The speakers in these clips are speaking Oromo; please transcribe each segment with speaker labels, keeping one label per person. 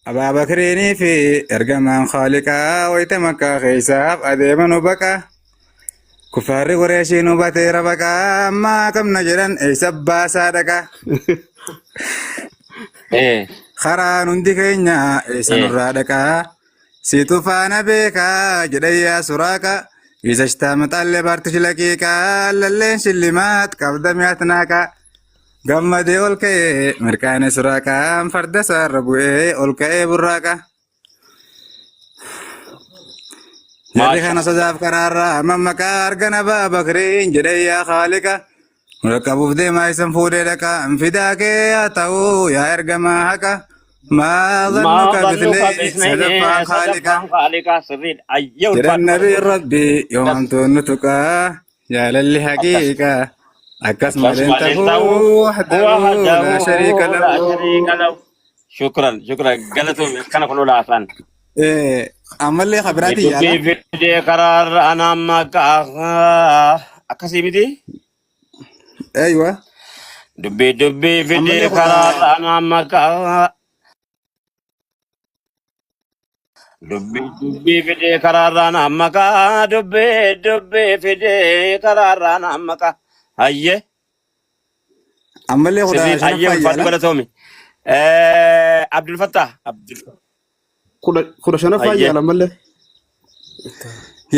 Speaker 1: أبا بكريني في إرجمان خالقا ويتمكا خيساب أديما بكا كفار قريشين باتير بكا ما كم نجران أي سبا صادقا
Speaker 2: ايه
Speaker 1: خران هندي كينيا أي
Speaker 2: ايه
Speaker 1: سنرادكا سيتو فانا بيكا جديا سراكا إذا اشتامت اللي بارتشلكيكا للين شلمات كبدمياتناكا gammadee ol ka'ee mirkaanes raakaa farda isaarra bu'ee ol ka'ee burraaqa.
Speaker 2: ما
Speaker 1: Jarri
Speaker 2: شاء
Speaker 1: kana sodaaf karaarraa mammakaa argana ba'a bakriin jedhee yaa haaliqa. Mul'aqabuuf deemaa isan fuudhee dhaqa fidaa kee haa ta'uu yaa ergamaa haqa. Maa
Speaker 2: ما
Speaker 1: zannuka
Speaker 2: ظنك
Speaker 1: bisnee sadaffaan
Speaker 2: باثنين
Speaker 1: haaliqa.
Speaker 2: صدفا خالقا سرين ايو
Speaker 1: Jedhan
Speaker 2: الفاتحه
Speaker 1: nabiin rabbii yoomamtuun nutuqaa jaalalli
Speaker 2: أكس
Speaker 1: haqiiqa. Akkas
Speaker 2: أكس
Speaker 1: maleen
Speaker 2: مالنته
Speaker 1: tahuu wahdahu
Speaker 2: وحده
Speaker 1: laa shariika
Speaker 2: لا شريك
Speaker 1: lahu.
Speaker 2: له شكرا شكرا قالتهم كان كله لا فان
Speaker 1: Ammallee kabiraatii yaala.
Speaker 2: دبي في قرار انا ما اكسي بدي
Speaker 1: Aywa.
Speaker 2: دبي في
Speaker 1: Ammallee kudha
Speaker 2: قرار انا ما دبي في قرار انا ما دبي في قرار انا ما هيه
Speaker 1: ammallee kudha
Speaker 2: سرين ايه
Speaker 1: shanaffaa
Speaker 2: الفاتحه
Speaker 1: yaala.
Speaker 2: قالتهم عبد الفتاح
Speaker 3: kudha shanaffaa
Speaker 2: هيه
Speaker 3: yaala malee.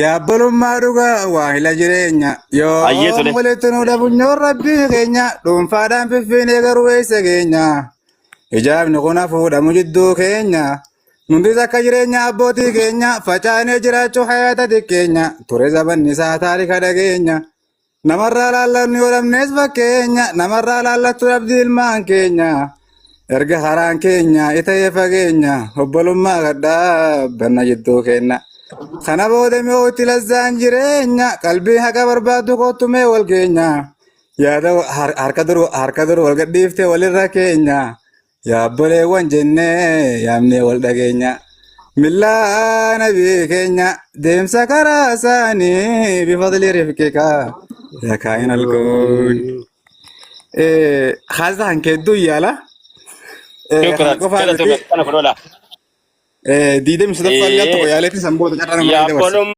Speaker 1: Yaabbalummaa dhugaa waahila jireenya
Speaker 2: هيه
Speaker 1: yoo
Speaker 2: تولي
Speaker 1: walitti nu dhabunyoon rabbii keenya dhuunfaadhaan fiffiinee garuu eessa keenya ijaabni kun hafuudhamu jidduu keenya hundis akka jireenya abbootii keenya facaanee jiraachuu hayaata xiqqeenya ture zabanni isaa taarika dhageenya namarraa laallannu yoo dhabnees fakkeenya namarraa laallattu dhabdi ilmaan keenya erga haraan keenya ita'ee fageenya obbolummaa gadhaa banna jidduu keenya. Kana booda mi'oo itti lazzaan jireenya qalbii haqa barbaaddu kottumee wal keenya yaada harka dur wal gadhiiftee walirra keenya yaabboleewwan jennee yaamnee wal dhageenya millaa nabii keenya deemsa karaa isaanii bifadli rifqika yakaayin alkoon haasa hankeedduu yaala
Speaker 2: شكرا
Speaker 1: kana qofaa
Speaker 2: قالتهم
Speaker 1: miti
Speaker 2: كان كله لا
Speaker 1: diidee misadaffaa illee tokko
Speaker 2: ايه
Speaker 1: yaaleetti sanboota carraa namaa
Speaker 2: يا
Speaker 1: dabarsa.
Speaker 2: بولم